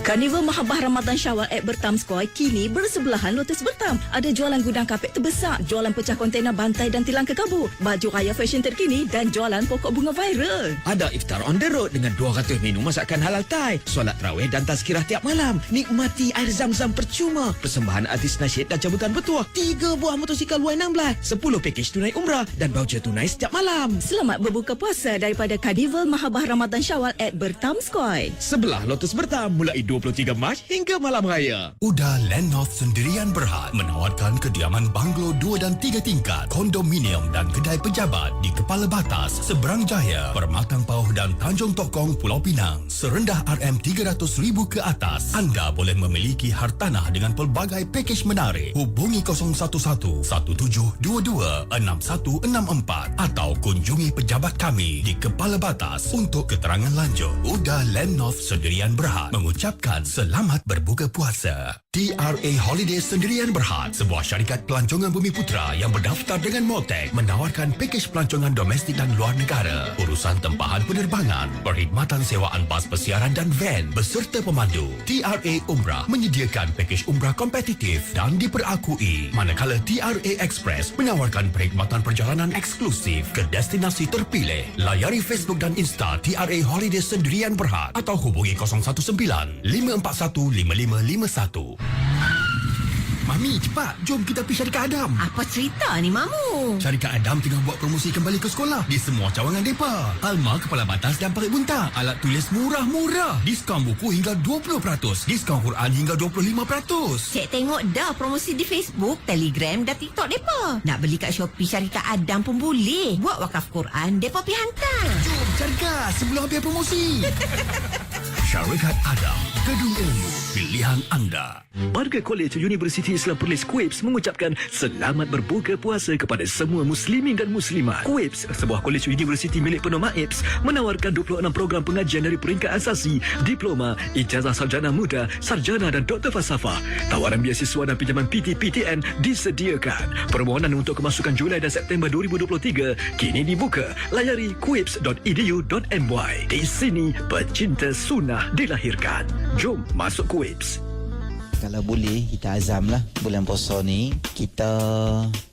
Karnival Mahabbah Ramadan Syawal at Bertam Square kini bersebelahan Lotus Bertam. Ada jualan gudang kapet terbesar, jualan pecah kontena bantai dan tilang kekabut, baju raya fashion terkini dan jualan pokok bunga viral. Ada iftar on the road dengan 200 minum masakan halal Thai, solat tarawih dan tazkirah tiap malam. Nikmati air zam-zam percuma, persembahan artis nasyid dan cabutan bertuah, 3 buah motosikal Y16, 10 pakej tunai umrah dan voucher tunai setiap malam. Selamat berbuka puasa daripada Karnival Mahabbah Ramadan Syawal at Bertam Square. Sebelah Lotus Bertam mulai 23 Mac hingga malam raya. Udah Land North Sendirian Berhad menawarkan kediaman banglo 2 dan 3 tingkat, kondominium dan kedai pejabat di Kepala Batas, Seberang Jaya, Permatang Pauh dan Tanjung Tokong, Pulau Pinang. Serendah RM300,000 ke atas, anda boleh memiliki hartanah dengan pelbagai pakej menarik. Hubungi 011-7722-6164 atau kunjungi pejabat kami di Kepala Batas untuk keterangan lanjut. Udah Land North Sendirian Berhad mengucapkan selamat berbuka puasa. TRA Holiday Sendirian Berhad, sebuah syarikat pelancongan Bumi Putra yang berdaftar dengan Motec, menawarkan pakej pelancongan domestik dan luar negara, urusan tempahan penerbangan, perkhidmatan sewaan bas persiaran dan van beserta pemandu. TRA Umrah menyediakan pakej umrah kompetitif dan diperakui, manakala TRA Express menawarkan perkhidmatan perjalanan eksklusif ke destinasi terpilih. Layari Facebook dan Insta TRA Holiday Sendirian Berhad atau hubungi 019-541-5551. Mami, cepat. Jom kita pergi syarikat Adam. Apa cerita ni, Mamu? Syarikat Adam tengah buat promosi kembali ke sekolah di semua cawangan depa. Alma, Kepala Batas dan Parit Buntang. Alat tulis murah-murah. Diskaun buku hingga 20%. Diskaun Quran hingga 25%. Cik tengok dah promosi di Facebook, Telegram dan TikTok depa. Nak beli kat Shopee syarikat Adam pun boleh. Buat wakaf Quran, depa pergi hantar. Jom cari gas sebelum habis promosi. Syarikat Adam, gedung ilmu, pilihan anda. Warga Kolej Universiti Islam Perlis Kuips mengucapkan selamat berbuka puasa kepada semua muslimin dan muslimat. Kuips, sebuah kolej universiti milik penorma IPS, menawarkan 26 program pengajian dari peringkat asasi, diploma, ijazah sarjana muda, sarjana dan doktor falsafah. Tawaran beasiswa dan pinjaman PT-PTN disediakan. Permohonan untuk kemasukan Julai dan September 2023 kini dibuka. Layari kuips.edu.my. Di sini, pecinta sunnah dilahirkan. Jom masuk Kuips. Kalau boleh, kita azamlah bulan puasa ni kita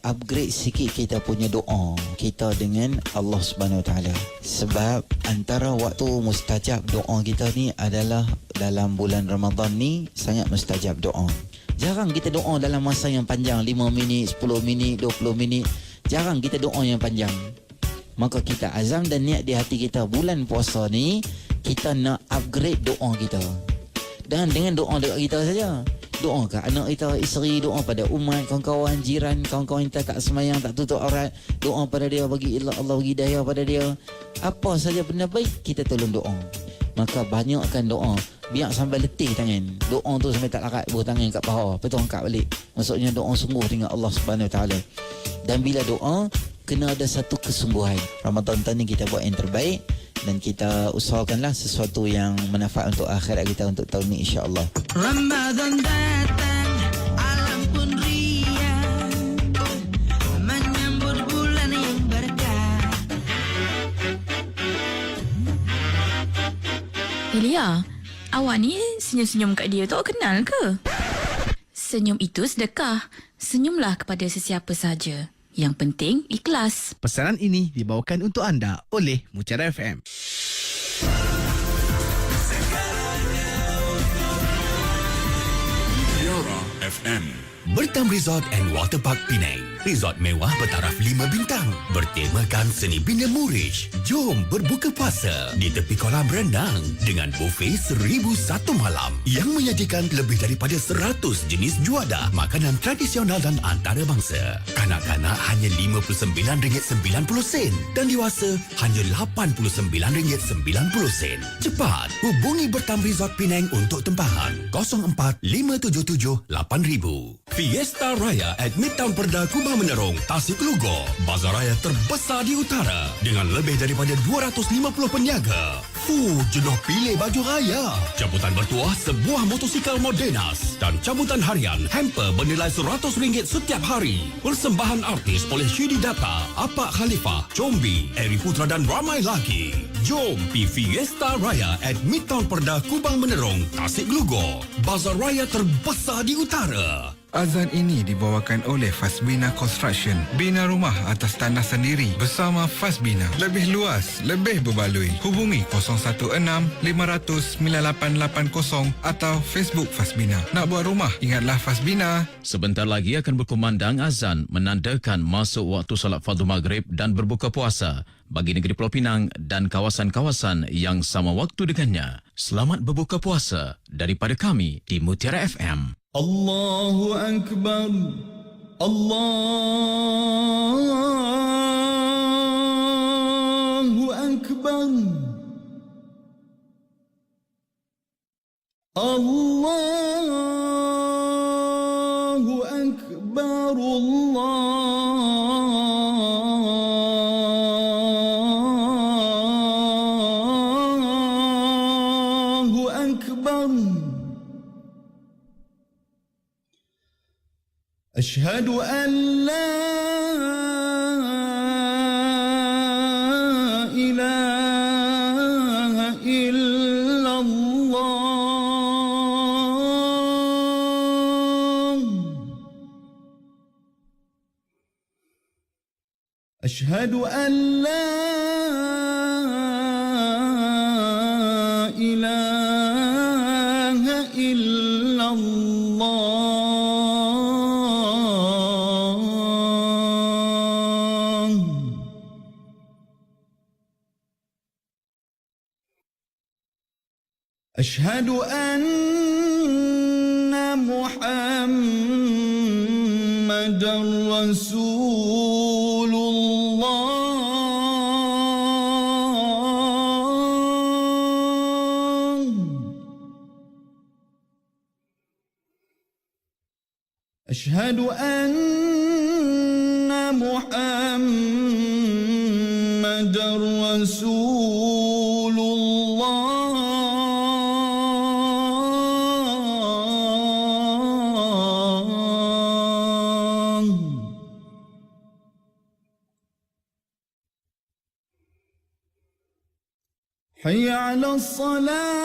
upgrade sikit kita punya doa kita dengan Allah Subhanahu Wa Taala. Sebab antara waktu mustajab doa kita ni adalah dalam bulan Ramadan ni sangat mustajab doa. Jarang kita doa dalam masa yang panjang, 5 minit, 10 minit, 20 minit. Jarang kita doa yang panjang. Maka kita azam dan niat di hati kita bulan puasa ni kita nak upgrade doa kita. Dan dengan doa dekat kita saja. Doa kat anak kita, isteri, doa pada umat, kawan-kawan, jiran, kawan-kawan kita tak semayang, tak tutup aurat. Doa pada dia, bagi Allah bagi hidayah pada dia. Apa saja benda baik, kita tolong doa. Maka banyakkan doa. Biar sampai letih tangan. Doa tu sampai tak larat buah tangan kat paha. Lepas tu angkat balik. Maksudnya doa sungguh dengan Allah Subhanahu Wa Taala. Dan bila doa, kena ada satu kesungguhan. Ramadan tahun ni kita buat yang terbaik. Dan kita usahakanlah sesuatu yang manfaat untuk akhirat kita untuk tahun ni, insya-Allah. Ramadan datang, alam pun riang, menyambut bulan yang berkah. Elia, awak ni senyum-senyum kat dia tu kenal ke? Senyum itu sedekah. Senyumlah kepada sesiapa saja. Yang penting, ikhlas. Pesanan ini dibawakan untuk anda oleh Mutiara FM. Mutiara FM. Bertam Resort and Waterpark Penang. Resort mewah bertaraf 5 bintang. Bertemakan seni bina Moorish. Jom berbuka puasa di tepi kolam renang dengan buffet 1001 malam yang menyajikan lebih daripada 100 jenis juadah makanan tradisional dan antarabangsa. Kanak-kanak hanya RM59.90 dan dewasa hanya RM89.90. Cepat hubungi Bertam Resort Penang untuk tempahan 04-577-8000. Fiesta Raya at Midtown Perda Kubah Menerong, Tasik Lugo. Bazar raya terbesar di utara dengan lebih daripada 250 peniaga. Jenuh pilih baju raya. Cabutan bertuah sebuah motosikal Modenas dan cabutan harian hamper bernilai RM100 setiap hari. Persembahan artis oleh Syedi Data, Apak Khalifah, Combi, Eri Putra dan ramai lagi. Jom pi Fiesta Raya at Midtown Perda Kubang Menerong, Tasik Glugor. Bazar Raya terbesar di utara. Azan ini dibawakan oleh Fasbina Construction. Bina rumah atas tanah sendiri bersama Fasbina. Lebih luas, lebih berbaloi. Hubungi 016-500-9880 atau Facebook Fasbina. Nak buat rumah, ingatlah Fasbina. Sebentar lagi akan berkumandang azan menandakan masuk waktu solat fardu maghrib dan berbuka puasa bagi negeri Pulau Pinang dan kawasan-kawasan yang sama waktu dengannya. Selamat berbuka puasa daripada kami di Mutiara FM. Allahu Akbar, Allahu Akbar, Allahu Akbar, Allahu Akbar. أشهد أن لا إله إلا الله أشهد أن لا إله إلا الله أشهد أن محمدًا رسول الله أشهد أن محمدًا رسول الله حي على الصلاة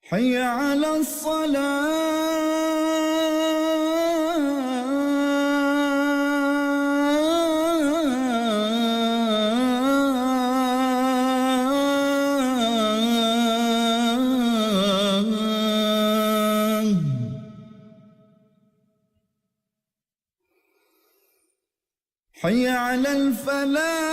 حي على الصلاة حي على الفلاح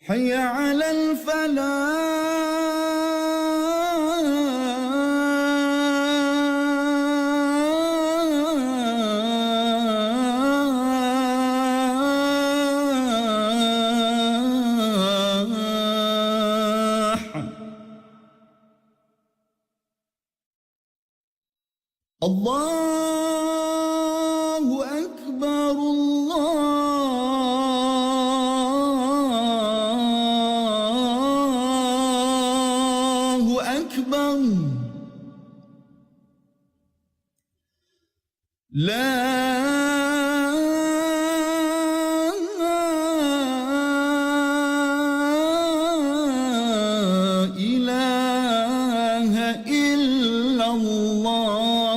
حي على الفلاح الله أكبر الله أكبر لا إله إلا الله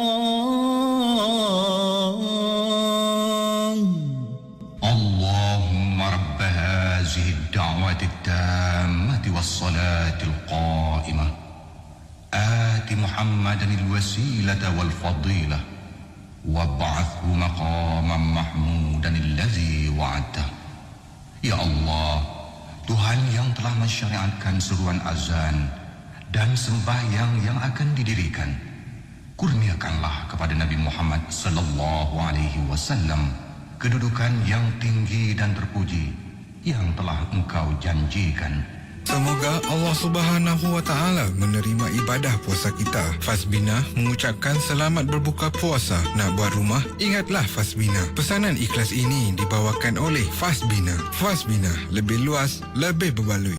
اللهم رب هذه الدعوة التامة والصلاة القائمة آت محمدا الوسيلة والفضيلة وابعثه مقاما محمودا الذي وعدته. Ya Allah, Tuhan yang telah mensyariatkan seruan azan dan sembahyang yang akan didirikan, Kurniakanlah kepada Nabi Muhammad sallallahu alaihi wasallam kedudukan yang tinggi dan terpuji yang telah engkau janjikan. Semoga Allah Subhanahu wa taala menerima ibadah puasa kita. Fasbina mengucapkan selamat berbuka puasa. Nak buat rumah? Ingatlah Fasbina. Pesanan ikhlas ini dibawakan oleh Fasbina. Fasbina, lebih luas, lebih berbaloi.